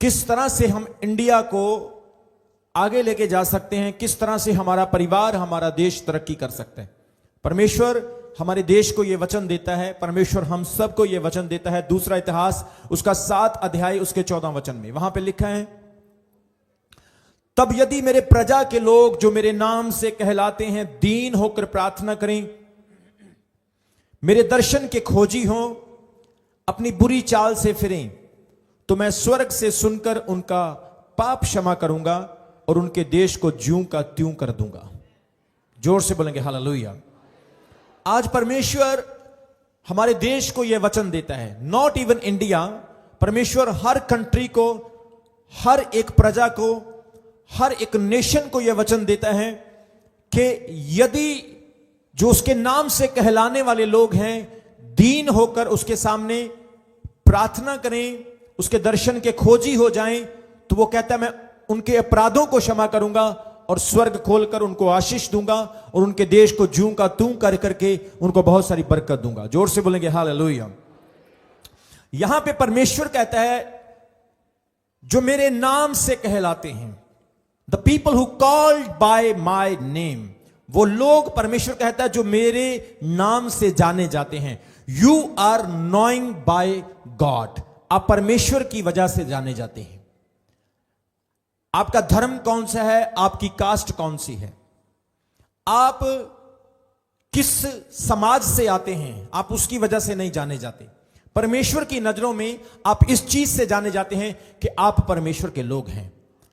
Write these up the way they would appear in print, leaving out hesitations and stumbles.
किस तरह से हम इंडिया को आगे लेके जा सकते हैं, किस तरह से हमारा परिवार, हमारा देश तरक्की कर सकते हैं। परमेश्वर हमारे देश को यह वचन देता है, परमेश्वर हम सबको यह वचन देता है। दूसरा इतिहास उसका 7 अध्याय उसके 14 वचन में वहां पे लिखा है, तब यदि मेरे प्रजा के लोग जो मेरे नाम से कहलाते हैं दीन होकर प्रार्थना करें, मेरे दर्शन के खोजी हों, अपनी बुरी चाल से फिरें, तो मैं स्वर्ग से सुनकर उनका पाप क्षमा करूंगा और उनके देश को ज्यों का त्यों कर दूंगा। जोर से बोलेंगे हालेलुया। आज परमेश्वर हमारे देश को यह वचन देता है, नॉट इवन इंडिया, परमेश्वर हर कंट्री को, हर एक प्रजा को, हर एक नेशन को यह वचन देता है कि यदि जो उसके नाम से कहलाने वाले लोग हैं दीन होकर उसके सामने प्रार्थना करें, उसके दर्शन के खोजी हो जाएं, तो वो कहता है मैं उनके अपराधों को क्षमा करूंगा और स्वर्ग खोलकर उनको आशीष दूंगा और उनके देश को ज्यों का त्यों कर करके उनको बहुत सारी बरकत दूंगा। जोर से बोलेंगे हालेलुया। यहां पे परमेश्वर कहता है जो मेरे नाम से कहलाते हैं, the people who called by my name, वो लोग परमेश्वर कहता है जो मेरे नाम से जाने जाते हैं। You are knowing by God, आप परमेश्वर की वजह से जाने जाते हैं। आपका धर्म कौन सा है, आपकी कास्ट कौन सी है, आप किस समाज से आते हैं, आप उसकी वजह से नहीं जाने जाते। परमेश्वर की नजरों में आप इस चीज से जाने जाते हैं कि आप परमेश्वर के लोग हैं।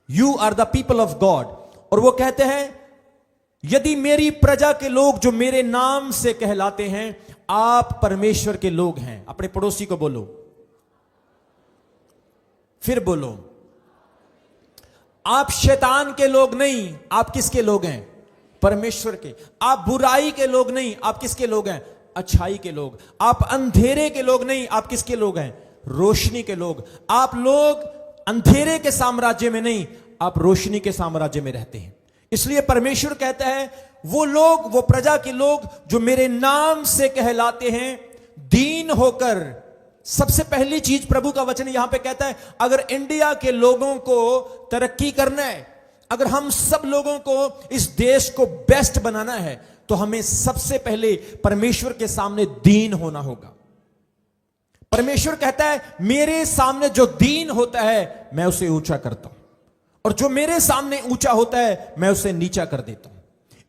You are the people of God. और वो कहते हैं यदि मेरी प्रजा के लोग जो मेरे नाम से कहलाते हैं, आप परमेश्वर के लोग हैं। अपने पड़ोसी को बोलो, फिर बोलो, आप शैतान के लोग नहीं, आप किसके लोग हैं? परमेश्वर के। आप बुराई के लोग नहीं, आप किसके लोग हैं? अच्छाई के लोग। आप अंधेरे के लोग नहीं, आप किसके लोग हैं? रोशनी के लोग। आप लोग अंधेरे के साम्राज्य में नहीं, आप रोशनी के साम्राज्य में रहते हैं। इसलिए परमेश्वर कहता है वो लोग, वो प्रजा के लोग जो मेरे नाम से कहलाते हैं दीन होकर। सबसे पहली चीज प्रभु का वचन यहां पे कहता है, अगर इंडिया के लोगों को तरक्की करना है, अगर हम सब लोगों को इस देश को बेस्ट बनाना है, तो हमें सबसे पहले परमेश्वर के सामने दीन होना होगा। परमेश्वर कहता है मेरे सामने जो दीन होता है मैं उसे ऊंचा करता हूं, और जो मेरे सामने ऊंचा होता है मैं उसे नीचा कर देता हूं।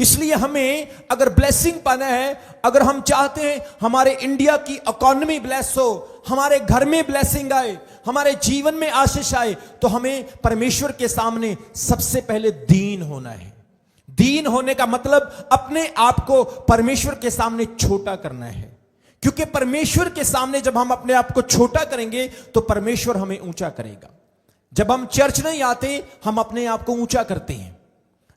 इसलिए हमें अगर ब्लेसिंग पाना है, अगर हम चाहते हैं हमारे इंडिया की इकोनॉमी ब्लेस हो, हमारे घर में ब्लेसिंग आए, हमारे जीवन में आशीष आए, तो हमें परमेश्वर के सामने सबसे पहले दीन होना है। दीन होने का मतलब अपने आप को परमेश्वर के सामने छोटा करना है, क्योंकि परमेश्वर के सामने जब हम अपने आप को छोटा करेंगे तो परमेश्वर हमें ऊंचा करेगा। जब हम चर्च नहीं आते हम अपने आप को ऊंचा करते हैं,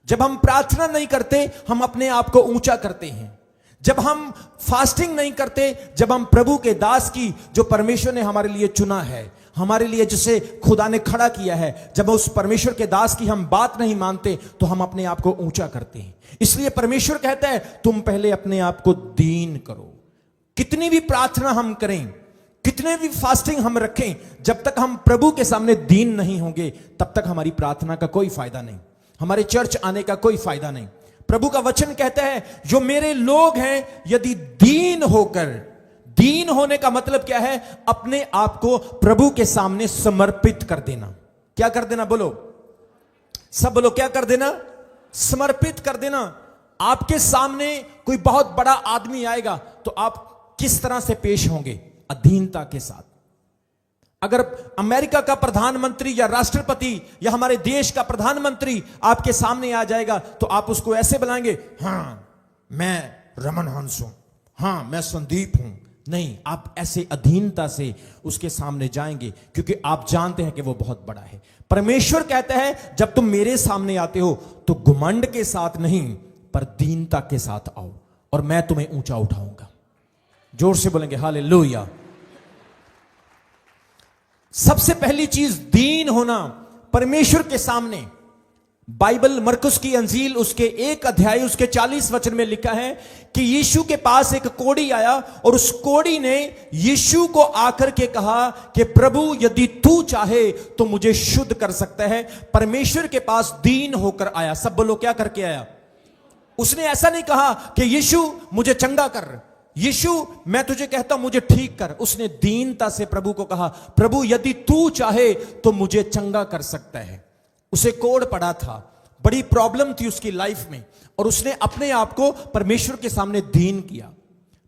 जब हम प्रार्थना नहीं करते हम अपने आप को ऊंचा करते हैं, जब हम फास्टिंग नहीं करते, जब हम प्रभु के दास की जो परमेश्वर ने हमारे लिए चुना है, हमारे लिए जिसे खुदा ने खड़ा किया है, जब उस परमेश्वर के दास की हम बात नहीं मानते तो हम अपने आप को ऊंचा करते हैं। इसलिए परमेश्वर कहता है तुम पहले अपने आप को दीन करो। कितनी भी प्रार्थना हम करें, कितने भी फास्टिंग हम रखें, जब तक हम प्रभु के सामने दीन नहीं होंगे तब तक हमारी प्रार्थना का कोई फायदा नहीं, हमारे चर्च आने का कोई फायदा नहीं। प्रभु का वचन कहता है जो मेरे लोग हैं यदि दीन होकर, दीन होने का मतलब क्या है? अपने आप को प्रभु के सामने समर्पित कर देना। क्या कर देना? बोलो, सब बोलो, क्या कर देना? समर्पित कर देना। आपके सामने कोई बहुत बड़ा आदमी आएगा तो आप किस तरह से पेश होंगे? अधीनता के साथ। अगर अमेरिका का प्रधानमंत्री या राष्ट्रपति या हमारे देश का प्रधानमंत्री आपके सामने आ जाएगा तो आप उसको ऐसे बुलाएंगे, हां मैं रमन हंस हूं, हां मैं संदीप हूं। नहीं, आप ऐसे अधीनता से उसके सामने जाएंगे, क्योंकि आप जानते हैं कि वो बहुत बड़ा है। परमेश्वर कहता है जब तुम मेरे सामने आते हो तो घमंड के साथ नहीं पर दीनता के साथ आओ और मैं तुम्हें ऊंचा उठाऊंगा। जोर से बोलेंगे हालेलुया। सबसे पहली चीज दीन होना, परमेश्वर के सामने बाइबल मरकुस की अंजील उसके 1 अध्याय उसके 40 वचन में लिखा है कि यीशु के पास एक कोढ़ी आया और उस कोढ़ी ने यीशु को आकर के कहा कि प्रभु यदि तू चाहे तो मुझे शुद्ध कर सकता है। परमेश्वर के पास दीन होकर आया। सब बोलो क्या करके आया? उसने ऐसा नहीं कहा कि यीशु मुझे चंगा कर, यीशु मैं तुझे कहता हूं मुझे ठीक कर। उसने दीनता से प्रभु को कहा, प्रभु यदि तू चाहे तो मुझे चंगा कर सकता है। उसे कोढ़ पड़ा था, बड़ी प्रॉब्लम थी उसकी लाइफ में, और उसने अपने आप को परमेश्वर के सामने दीन किया।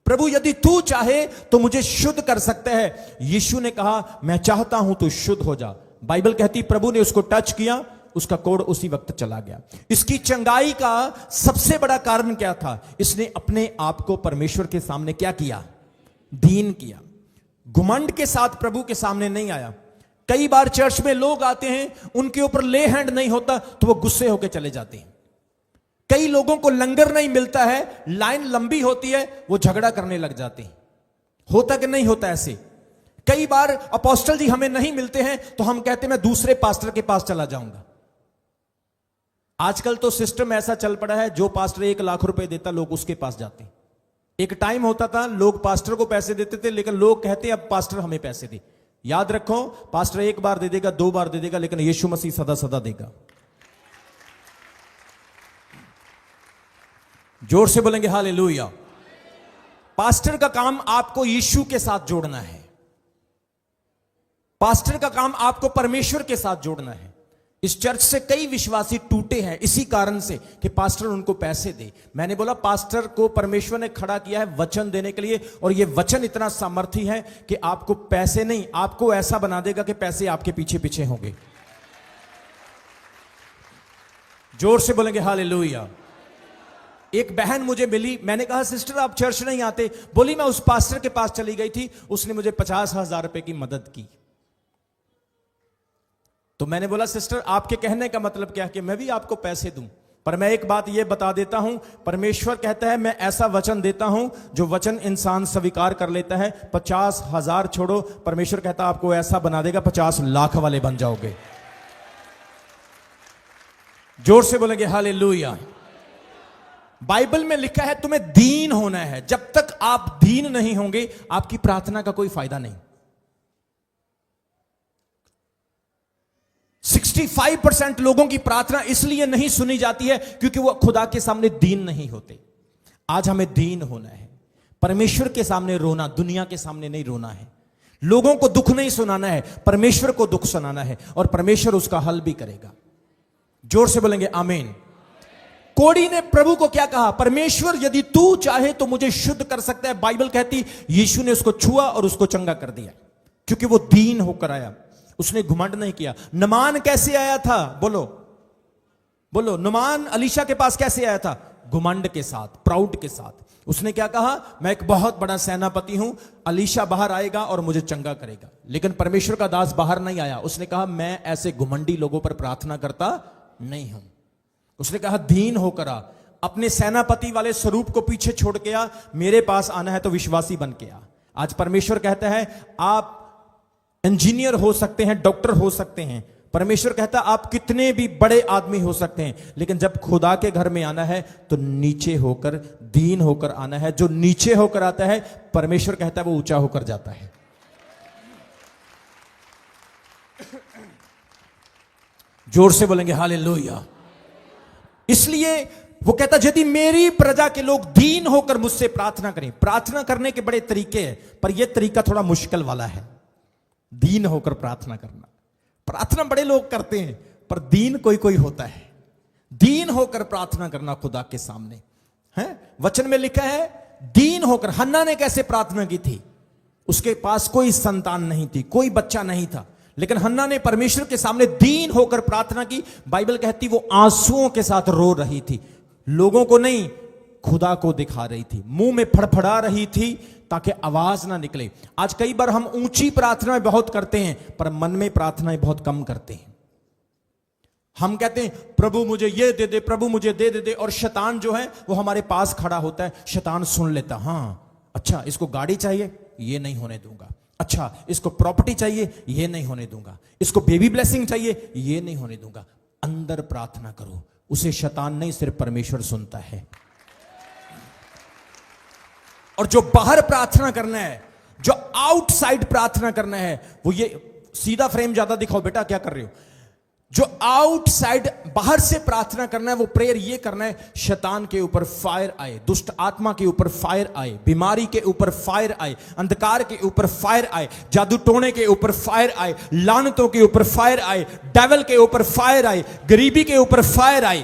प्रभु यदि तू चाहे तो मुझे शुद्ध कर सकता है। यीशु ने कहा मैं चाहता हूं तू शुद्ध हो जा। बाइबल कहती प्रभु ने उसको टच किया, उसका कोढ़ उसी वक्त चला गया। इसकी चंगाई का सबसे बड़ा कारण क्या था? इसने अपने आप को परमेश्वर के सामने क्या किया? दीन किया। घुमंड के साथ प्रभु के सामने नहीं आया। कई बार चर्च में लोग आते हैं, उनके ऊपर ले हैंड नहीं होता तो वो गुस्से होकर चले जाते हैं। कई लोगों को लंगर नहीं मिलता है, लाइन लंबी होती है, वो झगड़ा करने लग जाते हैं। होता कि नहीं होता ऐसे? कई बार अपोस्टल जी हमें नहीं मिलते हैं तो हम कहते हैं मैं दूसरे पास्टर के पास चला जाऊंगा। आजकल तो सिस्टम ऐसा चल पड़ा है, जो पास्टर 1 लाख रुपए देता लोग उसके पास जाते हैं। एक टाइम होता था लोग पास्टर को पैसे देते थे, लेकिन लोग कहते हैं अब पास्टर हमें पैसे दे। याद रखो, पास्टर 1 बार दे देगा, 2 बार दे देगा, लेकिन यीशु मसीह सदा सदा देगा। जोर से बोलेंगे हालेलुया। पास्टर का काम आपको यीशु के साथ जोड़ना है। पास्टर का काम आपको परमेश्वर के साथ जोड़ना है। इस चर्च से कई विश्वासी टूटे हैं इसी कारण से कि पास्टर उनको पैसे दे। मैंने बोला पास्टर को परमेश्वर ने खड़ा किया है वचन देने के लिए, और यह वचन इतना सामर्थी है कि आपको पैसे नहीं, आपको ऐसा बना देगा कि पैसे आपके पीछे पीछे होंगे। जोर से बोलेंगे हालेलुया। एक बहन मुझे मिली, मैंने कहा सिस्टर आप चर्च नहीं आते? बोली मैं उस पास्टर के पास चली गई थी, उसने मुझे 50,000 रुपए की मदद की। तो मैंने बोला सिस्टर आपके कहने का मतलब क्या है कि मैं भी आपको पैसे दूं? पर मैं एक बात यह बता देता हूं, परमेश्वर कहता है मैं ऐसा वचन देता हूं जो वचन इंसान स्वीकार कर लेता है। 50,000 छोड़ो, परमेश्वर कहता आपको ऐसा बना देगा 50 लाख वाले बन जाओगे। जोर से बोलेंगे हालेलुया। बाइबल में लिखा है तुम्हें दीन होना है। जब तक आप दीन नहीं होंगे आपकी प्रार्थना का कोई फायदा नहीं। 65% लोगों की प्रार्थना इसलिए नहीं सुनी जाती है क्योंकि वो खुदा के सामने दीन नहीं होते। आज हमें दीन होना है, परमेश्वर के सामने रोना, दुनिया के सामने नहीं रोना है। लोगों को दुख नहीं सुनाना है, परमेश्वर को दुख सुनाना है, और परमेश्वर उसका हल भी करेगा। जोर से बोलेंगे आमीन। कोढ़ी ने प्रभु को क्या कहा? परमेश्वर यदि तू चाहे तो मुझे शुद्ध कर सकता है। बाइबल कहती यीशु ने उसको छुआ और उसको चंगा कर दिया, क्योंकि वो दीन होकर आया। उसने घुमंड नहीं किया। नमान कैसे आया था? बोलो बोलो। नमान अलीशा के पास कैसे आया था? घुमंड के साथ, प्राउड के साथ। उसने क्या कहा? मैं एक बहुत बड़ा सेनापति हूं, अलीशा बाहर आएगा और मुझे चंगा करेगा। लेकिन परमेश्वर का दास बाहर नहीं आया। उसने कहा मैं ऐसे घुमंडी लोगों पर प्रार्थना करता नहीं हूं। उसने कहा दीन होकर आ, अपने सेनापति वाले स्वरूप को पीछे छोड़ के आ, मेरे पास आना है तो विश्वासी बन के आ। आज परमेश्वर कहता है आप इंजीनियर हो सकते हैं, डॉक्टर हो सकते हैं। परमेश्वर कहता है आप कितने भी बड़े आदमी हो सकते हैं, लेकिन जब खुदा के घर में आना है तो नीचे होकर, दीन होकर आना है। जो नीचे होकर आता है परमेश्वर कहता है वो ऊंचा होकर जाता है। जोर से बोलेंगे हालेलुया। इसलिए वो कहता यदि मेरी प्रजा के लोग दीन होकर मुझसे प्रार्थना करें। प्रार्थना करने के बड़े तरीके हैं, पर यह तरीका थोड़ा मुश्किल वाला है, दीन होकर प्रार्थना करना। प्रार्थना बड़े लोग करते हैं, पर दीन कोई कोई होता है। दीन होकर प्रार्थना करना खुदा के सामने है। वचन में लिखा है दीन होकर। हन्ना ने कैसे प्रार्थना की थी? उसके पास कोई संतान नहीं थी, कोई बच्चा नहीं था, लेकिन हन्ना ने परमेश्वर के सामने दीन होकर प्रार्थना की। बाइबल कहती वो आंसुओं के साथ रो रही थी, लोगों को नहीं खुदा को दिखा रही थी, मुंह में फड़फड़ा रही थी ताकि आवाज ना निकले। आज कई बार हम ऊंची प्रार्थना बहुत करते हैं, पर मन में प्रार्थनाएं बहुत कम करते हैं। हम कहते हैं प्रभु मुझे ये दे दे, प्रभु मुझे दे दे, और शैतान जो है वो हमारे पास खड़ा होता है। शैतान सुन लेता, हाँ अच्छा इसको गाड़ी चाहिए, ये नहीं होने दूंगा। अच्छा इसको प्रॉपर्टी चाहिए, ये नहीं होने दूंगा। इसको बेबी ब्लेसिंग चाहिए, ये नहीं होने दूंगा। अंदर प्रार्थना करो। उसे शैतान नहीं, सिर्फ परमेश्वर सुनता है। और जो बाहर प्रार्थना करना है, जो आउटसाइड प्रार्थना करना है, वो ये सीधा फ्रेम ज्यादा दिखाओ बेटा, क्या कर रहे हो। जो आउटसाइड बाहर से प्रार्थना करना है, वो प्रेयर ये करना है, शैतान के ऊपर फायर आए, दुष्ट आत्मा के ऊपर फायर आए, बीमारी के ऊपर फायर आए, अंधकार के ऊपर फायर आए, जादू टोने के ऊपर फायर आए, लानतों के ऊपर फायर आए, डेविल के ऊपर फायर आए, गरीबी के ऊपर फायर आए,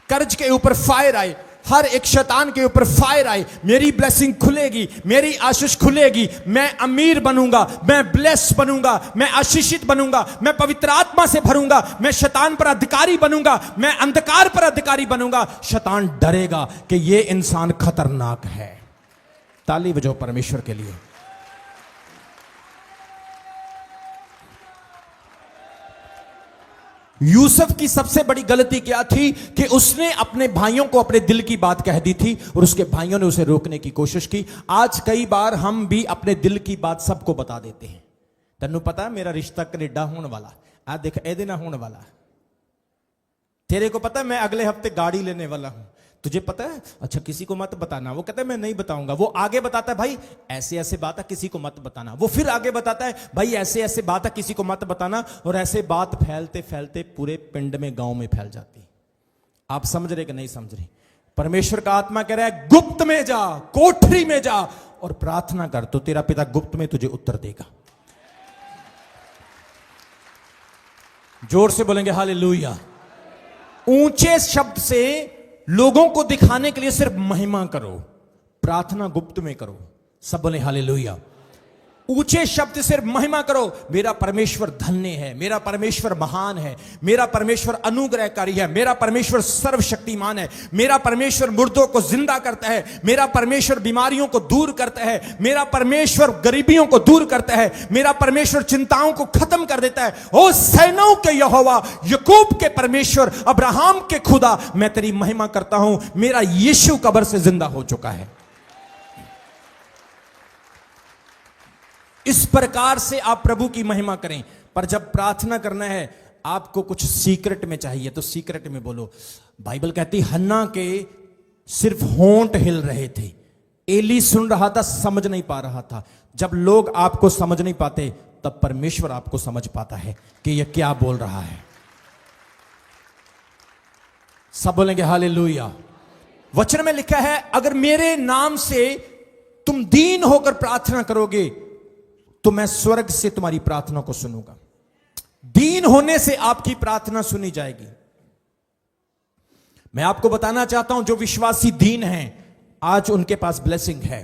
कर्ज के ऊपर फायर आए, हर एक शैतान के ऊपर फायर आए। मेरी ब्लेसिंग खुलेगी, मेरी आशीष खुलेगी, मैं अमीर बनूंगा, मैं ब्लेस बनूंगा, मैं आशीषित बनूंगा, मैं पवित्र आत्मा से भरूंगा, मैं शैतान पर अधिकारी बनूंगा, मैं अंधकार पर अधिकारी बनूंगा। शैतान डरेगा कि ये इंसान खतरनाक है। ताली बजाओ परमेश्वर के लिए। यूसुफ की सबसे बड़ी गलती क्या थी कि उसने अपने भाइयों को अपने दिल की बात कह दी थी और उसके भाइयों ने उसे रोकने की कोशिश की। आज कई बार हम भी अपने दिल की बात सबको बता देते हैं। तेनू पता है मेरा रिश्ता कनेडा होने वाला, आ देख एदे ना होने वाला। तेरे को पता है मैं अगले हफ्ते गाड़ी लेने वाला हूं, तुझे पता है? अच्छा किसी को मत बताना। वो कहता है मैं नहीं बताऊंगा। वो आगे बताता है भाई ऐसे ऐसे बात है, किसी को मत बताना। वो फिर आगे बताता है भाई ऐसे ऐसे बात है, किसी को मत बताना। और ऐसे बात फैलते फैलते पूरे पिंड में, गांव में फैल जाती। आप समझ रहे कि नहीं समझ रहे? परमेश्वर का आत्मा कह रहा है गुप्त में जा, कोठरी में जा और प्रार्थना कर, तो तेरा पिता गुप्त में तुझे उत्तर देगा। जोर से बोलेंगे हालेलुया। ऊंचे शब्द से लोगों को दिखाने के लिए सिर्फ महिमा करो, प्रार्थना गुप्त में करो। सब बोले हालेलुया। ऊंचे शब्द सिर्फ महिमा करो, मेरा परमेश्वर धन्य है, मेरा परमेश्वर महान है, मेरा परमेश्वर अनुग्रहकारी है, मेरा परमेश्वर सर्वशक्तिमान है, मेरा परमेश्वर मुर्दों को जिंदा करता है, मेरा परमेश्वर बीमारियों को दूर करता है, मेरा परमेश्वर गरीबियों को दूर करता है, मेरा परमेश्वर चिंताओं को खत्म कर देता है। ओ सेनाओं के यहोवा, याकूब के परमेश्वर, अब्राहम के खुदा, मैं तेरी महिमा करता हूं, मेरा यीशु कब्र से जिंदा हो चुका है। इस प्रकार से आप प्रभु की महिमा करें। पर जब प्रार्थना करना है, आपको कुछ सीक्रेट में चाहिए तो सीक्रेट में बोलो। बाइबल कहती हन्ना के सिर्फ होंठ हिल रहे थे, एली सुन रहा था, समझ नहीं पा रहा था। जब लोग आपको समझ नहीं पाते, तब परमेश्वर आपको समझ पाता है कि यह क्या बोल रहा है। सब बोलेंगे हालेलुया। वचन में लिखा है अगर मेरे नाम से तुम दीन होकर प्रार्थना करोगे तो मैं स्वर्ग से तुम्हारी प्रार्थना को सुनूंगा। दीन होने से आपकी प्रार्थना सुनी जाएगी। मैं आपको बताना चाहता हूं जो विश्वासी दीन हैं, आज उनके पास ब्लेसिंग है।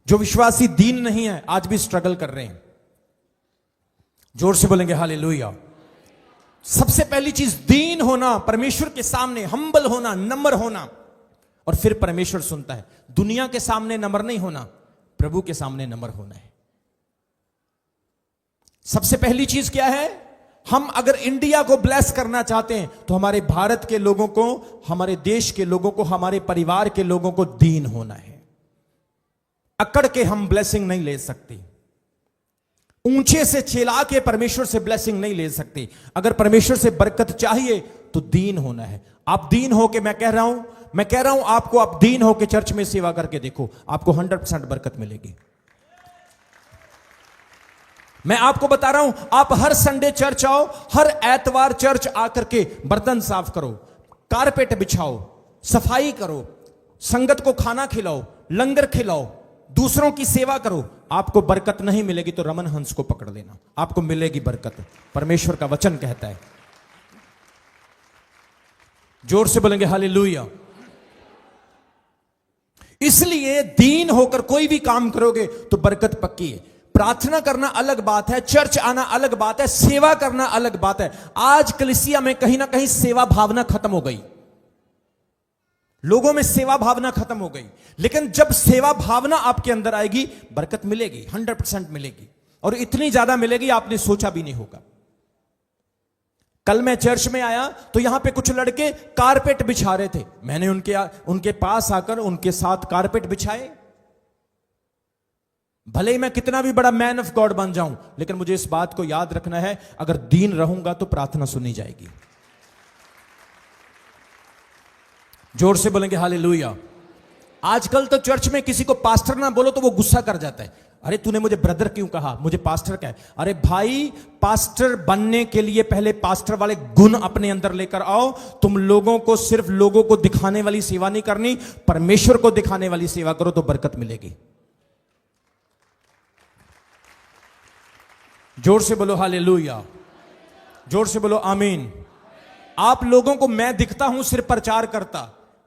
जो विश्वासी दीन नहीं है, आज भी स्ट्रगल कर रहे हैं। जोर से बोलेंगे हालेलुया। सबसे पहली चीज दीन होना, परमेश्वर के सामने हम्बल होना, नम्र होना, और फिर परमेश्वर सुनता है। दुनिया के सामने नम्र नहीं होना, प्रभु के सामने नम्र होना है। सबसे पहली चीज क्या है? हम अगर इंडिया को ब्लेस करना चाहते हैं तो हमारे भारत के लोगों को, हमारे देश के लोगों को, हमारे परिवार के लोगों को दीन होना है। अकड़ के हम ब्लेसिंग नहीं ले सकते, ऊंचे से चिल्ला के परमेश्वर से ब्लेसिंग नहीं ले सकते। अगर परमेश्वर से बरकत चाहिए तो दीन होना है। आप दीन होके, मैं कह रहा हूं आपको, आप दीन होके चर्च में सेवा करके देखो, आपको 100% बरकत मिलेगी। मैं आपको बता रहा हूं, आप हर संडे चर्च आओ, हर एतवार चर्च आकर के बर्तन साफ करो, कारपेट बिछाओ, सफाई करो, संगत को खाना खिलाओ, लंगर खिलाओ, दूसरों की सेवा करो। आपको बरकत नहीं मिलेगी तो रमन हंस को पकड़ लेना, आपको मिलेगी बरकत। परमेश्वर का वचन कहता है। जोर से बोलेंगे हालेलुया। इसलिए दीन होकर कोई भी काम करोगे तो बरकत पक्की है। प्रार्थना करना अलग बात है, चर्च आना अलग बात है, सेवा करना अलग बात है। आज कलीसिया में कहीं ना कहीं सेवा भावना खत्म हो गई, लोगों में सेवा भावना खत्म हो गई। लेकिन जब सेवा भावना आपके अंदर आएगी, बरकत मिलेगी, 100% मिलेगी, और इतनी ज्यादा मिलेगी आपने सोचा भी नहीं होगा। कल मैं चर्च में आया तो यहां पे कुछ लड़के कारपेट बिछा रहे थे। मैंने उनके पास आकर उनके साथ कारपेट बिछाए। भले ही मैं कितना भी बड़ा मैन ऑफ गॉड बन जाऊं, लेकिन मुझे इस बात को याद रखना है, अगर दीन रहूंगा तो प्रार्थना सुनी जाएगी। जोर से बोलेंगे हालेलुया। आजकल तो चर्च में किसी को पास्टर ना बोलो तो वो गुस्सा कर जाता है। अरे तूने मुझे ब्रदर क्यों कहा, मुझे पास्टर कहे। अरे भाई, पास्टर बनने के लिए पहले पास्टर वाले गुण अपने अंदर लेकर आओ। तुम लोगों को सिर्फ लोगों को दिखाने वाली सेवा नहीं करनी, परमेश्वर को दिखाने वाली सेवा करो तो बरकत मिलेगी। जोर से बोलो हालेलुया, जोर से बोलो आमीन। आप लोगों को मैं दिखता हूं सिर्फ प्रचार करता,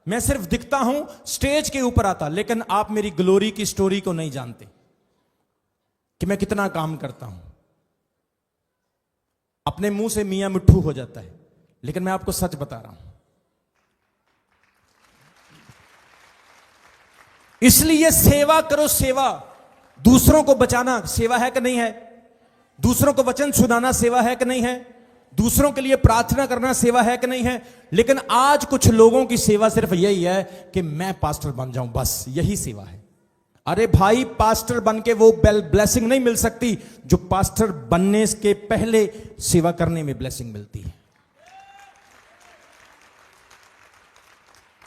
मैं सिर्फ दिखता हूं स्टेज के ऊपर आता, लेकिन आप मेरी ग्लोरी की स्टोरी को नहीं जानते कि मैं कितना काम करता हूं। अपने मुंह से मियां मिट्ठू हो जाता है, लेकिन मैं आपको सच बता रहा हूं। इसलिए सेवा करो, सेवा। दूसरों को बचाना सेवा है कि नहीं है? दूसरों को वचन सुनाना सेवा है कि नहीं है? दूसरों के लिए प्रार्थना करना सेवा है कि नहीं है? लेकिन आज कुछ लोगों की सेवा सिर्फ यही है कि मैं पास्टर बन जाऊं, बस यही सेवा है। अरे भाई, पास्टर बन के वो ब्लेसिंग नहीं मिल सकती जो पास्टर बनने के पहले सेवा करने में ब्लेसिंग मिलती है।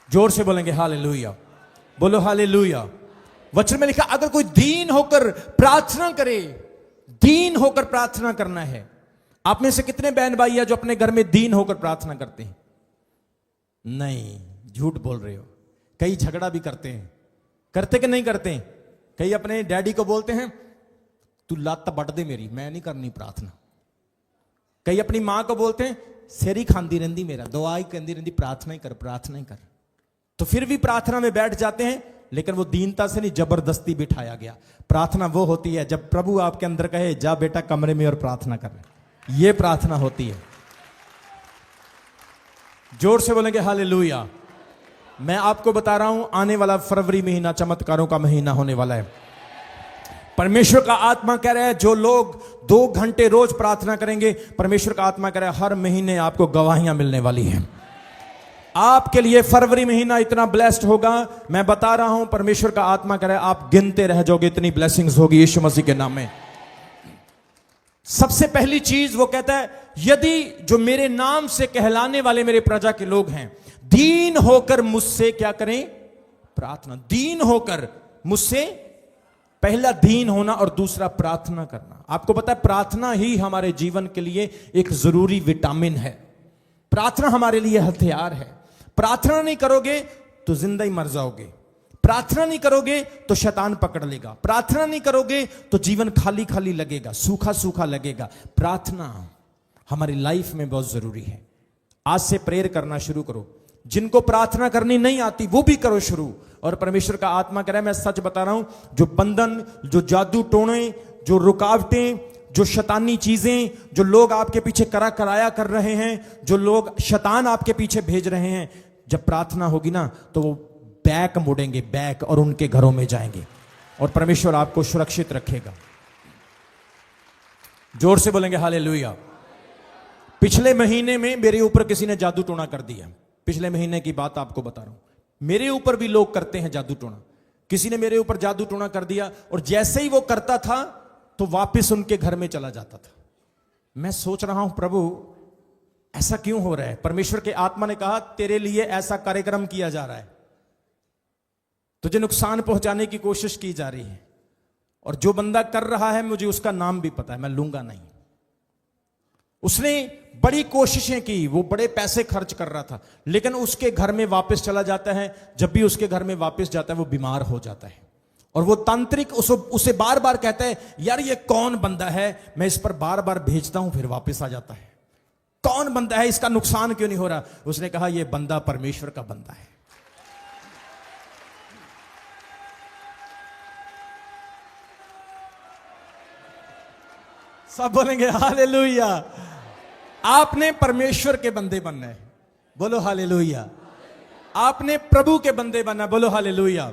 जोर से बोलेंगे हालेलुया, बोलो हालेलुया। वचन में लिखा, अगर कोई दीन होकर प्रार्थना करे, दीन होकर प्रार्थना करना है। आप में से कितने बहन भाई है जो अपने घर में दीन होकर प्रार्थना करते हैं? नहीं, झूठ बोल रहे हो। कई झगड़ा भी करते हैं, करते कि नहीं करते? कई अपने डैडी को बोलते हैं, तू लात बट दे मेरी, मैं नहीं करनी प्रार्थना। कई अपनी मां को बोलते हैं, सेरी खांदी रहंदी मेरा, दुआ ही कहती रहंदी, प्रार्थना ही कर, प्रार्थना ही कर। तो फिर भी प्रार्थना में बैठ जाते हैं, लेकिन वो दीनता से नहीं, जबरदस्ती बिठाया गया। प्रार्थना वो होती है जब प्रभु आपके अंदर कहे, जा बेटा कमरे में और प्रार्थना कर। ये प्रार्थना होती है। जोर से बोलेंगे हालेलुया। मैं आपको बता रहा हूं, आने वाला फरवरी महीना चमत्कारों का महीना होने वाला है। परमेश्वर का आत्मा कह रहा है, जो लोग 2 घंटे रोज प्रार्थना करेंगे, परमेश्वर का आत्मा कह रहा है, हर महीने आपको गवाहियां मिलने वाली हैं। आपके लिए फरवरी महीना इतना ब्लेस्ड होगा, मैं बता रहा हूं। परमेश्वर का आत्मा कह रहा है, आप गिनते रह जाओगे, इतनी ब्लेसिंग्स होगी यीशु मसीह के नाम में। सबसे पहली चीज वो कहता है, यदि जो मेरे नाम से कहलाने वाले मेरे प्रजा के लोग हैं, दीन होकर मुझसे क्या करें? प्रार्थना। दीन होकर मुझसे, पहला दीन होना और दूसरा प्रार्थना करना। आपको पता है, प्रार्थना ही हमारे जीवन के लिए एक जरूरी विटामिन है। प्रार्थना हमारे लिए हथियार है। प्रार्थना नहीं करोगे तो जिंदा ही मर जाओगे। प्रार्थना नहीं करोगे तो शैतान पकड़ लेगा। प्रार्थना नहीं करोगे तो जीवन खाली खाली लगेगा, सूखा सूखा लगेगा। प्रार्थना हमारी लाइफ में बहुत जरूरी है। आज से प्रेयर करना शुरू करो। जिनको प्रार्थना करनी नहीं आती वो भी करो शुरू। और परमेश्वर का आत्मा कह रहा है, मैं सच बता रहा हूं, जो बंधन, जो जादू टोने, जो रुकावटें, जो शैतानी चीजें, जो लोग आपके पीछे कराया कर रहे हैं, जो लोग शैतान आपके पीछे भेज रहे हैं, जब प्रार्थना होगी ना तो वो बैक मुड़ेंगे, बैक, और उनके घरों में जाएंगे और परमेश्वर आपको सुरक्षित रखेगा। जोर से बोलेंगे हालेलुया। पिछले महीने में मेरे ऊपर किसी ने जादू टोना कर दिया। पिछले महीने की बात आपको बता रहा हूं। मेरे ऊपर भी लोग करते हैं जादू टोना। किसी ने मेरे ऊपर जादू टोना कर दिया और जैसे ही वो करता था तो वापस उनके घर में चला जाता था। मैं सोच रहा हूं, प्रभु ऐसा क्यों हो रहा है? परमेश्वर के आत्मा ने कहा, तेरे लिए ऐसा कार्यक्रम किया जा रहा है, तुझे नुकसान पहुंचाने की कोशिश की जा रही है। और जो बंदा कर रहा है, मुझे उसका नाम भी पता है, मैं लूंगा नहीं। उसने बड़ी कोशिशें की, वो बड़े पैसे खर्च कर रहा था, लेकिन उसके घर में वापस चला जाता है। जब भी उसके घर में वापस जाता है वो बीमार हो जाता है। और वो तांत्रिक उसे बार बार कहता है, यार ये कौन बंदा है, मैं इस पर बार बार भेजता हूं फिर वापस आ जाता है। कौन बंदा है, इसका नुकसान क्यों नहीं हो रहा? उसने कहा, ये बंदा परमेश्वर का बंदा है। सब बोलेंगे हालेलुया। आपने परमेश्वर के बंदे बनना है, बोलो हालेलुया। आपने प्रभु के बंदे बनना, बोलो हालेलुया।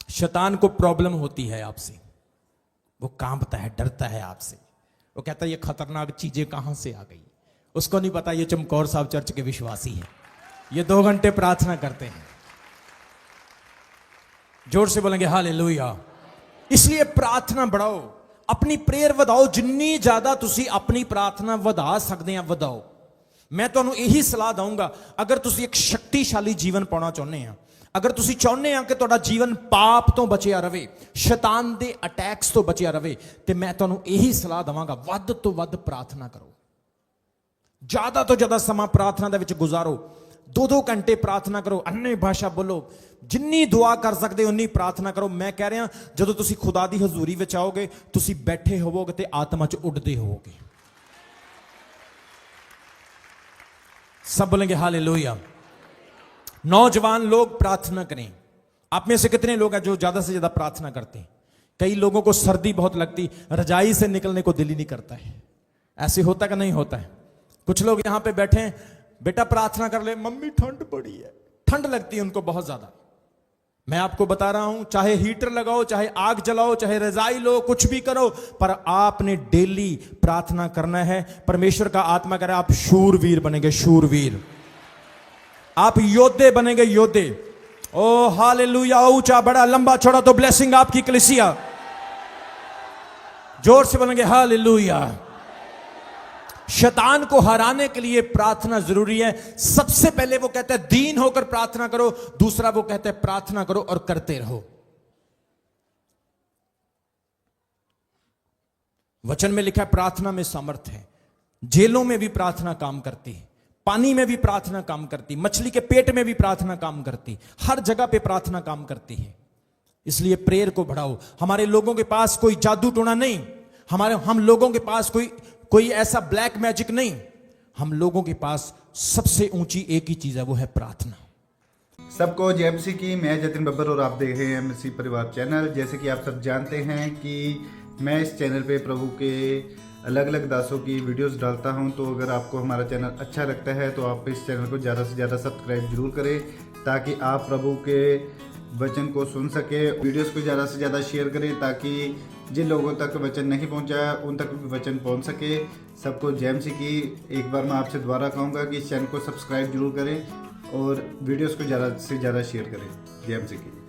शैतान को प्रॉब्लम होती है आपसे, वो कांपता है, डरता है आपसे। वो कहता है, ये खतरनाक चीजें कहां से आ गई। उसको नहीं पता ये चमकौर साहब चर्च के विश्वासी हैं, ये 2 घंटे प्रार्थना करते हैं। जोर से बोलेंगे हालेलुया। इसलिए प्रार्थना बढ़ाओ, अपनी प्रेयर ਵਧਾਓ। जिन्नी ज्यादा तुसी अपनी प्रार्थना ਵਧਾ सकते हैं ਵਧਾਓ। मैं ਤੁਹਾਨੂੰ ਇਹੀ ਸਲਾਹ ਦਊਂਗਾ, ਅਗਰ ਤੁਸੀਂ ਇੱਕ ਸ਼ਕਤੀਸ਼ਾਲੀ ਜੀਵਨ ਪਾਉਣਾ ਚਾਹੁੰਦੇ ਆ, ਅਗਰ ਤੁਸੀਂ ਚਾਹੁੰਦੇ ਆ ਕਿ ਤੁਹਾਡਾ ਜੀਵਨ ਪਾਪ ਤੋਂ ਬਚਿਆ ਰਵੇ, ਸ਼ੈਤਾਨ ਦੇ ਅਟੈਕਸ ਤੋਂ ਬਚਿਆ ਰਵੇ, ਤੇ ਮੈਂ ਤੁਹਾਨੂੰ ਇਹੀ ਸਲਾਹ ਦਵਾਂਗਾ, ਵੱਧ ਤੋਂ ਵੱਧ ਪ੍ਰਾਰਥਨਾ ਕਰੋ, ਜ਼ਿਆਦਾ ਤੋਂ ਜ਼ਿਆਦਾ ਸਮਾਂ ਪ੍ਰਾਰਥਨਾ ਦੇ ਵਿੱਚ ਗੁਜ਼ਾਰੋ, 2-2 ਘੰਟੇ ਪ੍ਰਾਰਥਨਾ ਕਰੋ, ਅੰਨੇ ਭਾਸ਼ਾ ਬੋਲੋ, ਜਿੰਨੀ ਦੁਆ ਕਰ ਸਕਦੇ ਉਨੀ ਪ੍ਰਾਰਥਨਾ ਕਰੋ। ਮੈਂ ਕਹਿ ਰਿਹਾ, ਜਦੋਂ ਤੁਸੀਂ ਖੁਦਾ ਦੀ ਹਜ਼ੂਰੀ ਵਿੱਚ ਆਓਗੇ, ਤੁਸੀਂ ਬੈਠੇ ਹੋਵੋਗੇ ਤੇ ਆਤਮਾ 'ਚ ਉੱਡਦੇ ਹੋਵੋਗੇ। सब बोलेंगे हालेलुया। नौजवान लोग प्रार्थना करें। आप में से कितने लोग हैं जो ज्यादा से ज्यादा प्रार्थना करते हैं? कई लोगों को सर्दी बहुत लगती, रजाई से निकलने को दिल ही नहीं करता है। ऐसे होता कि नहीं होता है? कुछ लोग यहां पे बैठे हैं, बेटा प्रार्थना कर ले, मम्मी ठंड पड़ी है, ठंड लगती है उनको बहुत ज्यादा। मैं आपको बता रहा हूं, चाहे हीटर लगाओ, चाहे आग जलाओ, चाहे रजाई लो, कुछ भी करो, पर आपने डेली प्रार्थना करना है। परमेश्वर का आत्मा कह रहा है आप शूरवीर बनेंगे, शूरवीर, आप योद्धे बनेंगे, योद्धे। ओ हालेलुया। ऊंचा बड़ा लंबा चौड़ा तो ब्लेसिंग आपकी कलीसिया, जोर से बोलेंगे हालेलुया। शैतान को हराने के लिए प्रार्थना जरूरी है। सबसे पहले वो कहता है दीन होकर प्रार्थना करो, दूसरा वो कहता है प्रार्थना करो और करते रहो। वचन में लिखा है प्रार्थना में सामर्थ्य है। जेलों में भी प्रार्थना काम करती है, पानी में भी प्रार्थना काम करती, मछली के पेट में भी प्रार्थना काम करती, हर जगह पे प्रार्थना काम करती है। इसलिए प्रेयर को बढ़ाओ। हमारे लोगों के पास कोई जादू टोना नहीं, हम लोगों के पास कोई ऐसा ब्लैक मैजिक नहीं। हम लोगों के पास सबसे ऊंची एक ही चीज है, वो है प्रार्थना। सबको जय मसीह की। मैं जतिन बब्बर और आप देख रहे हैं मसीह परिवार चैनल। जैसे कि आप सब जानते हैं कि मैं इस चैनल पे प्रभु के अलग अलग दासों की वीडियोस डालता हूं, तो अगर आपको हमारा चैनल अच्छा लगता है तो आप इस चैनल को ज़्यादा से ज़्यादा सब्सक्राइब जरूर करें, ताकि आप प्रभु के वचन को सुन सके। वीडियोस को ज़्यादा से ज़्यादा शेयर करें, ताकि जिन लोगों तक वचन नहीं पहुंचा उन तक भी वचन पहुंच सके। सबको जय मसीह की। एक बार मैं आपसे दोबारा कहूँगा कि इस चैनल को सब्सक्राइब जरूर करें और वीडियोस को ज़्यादा से ज़्यादा शेयर करें। जय मसीह की।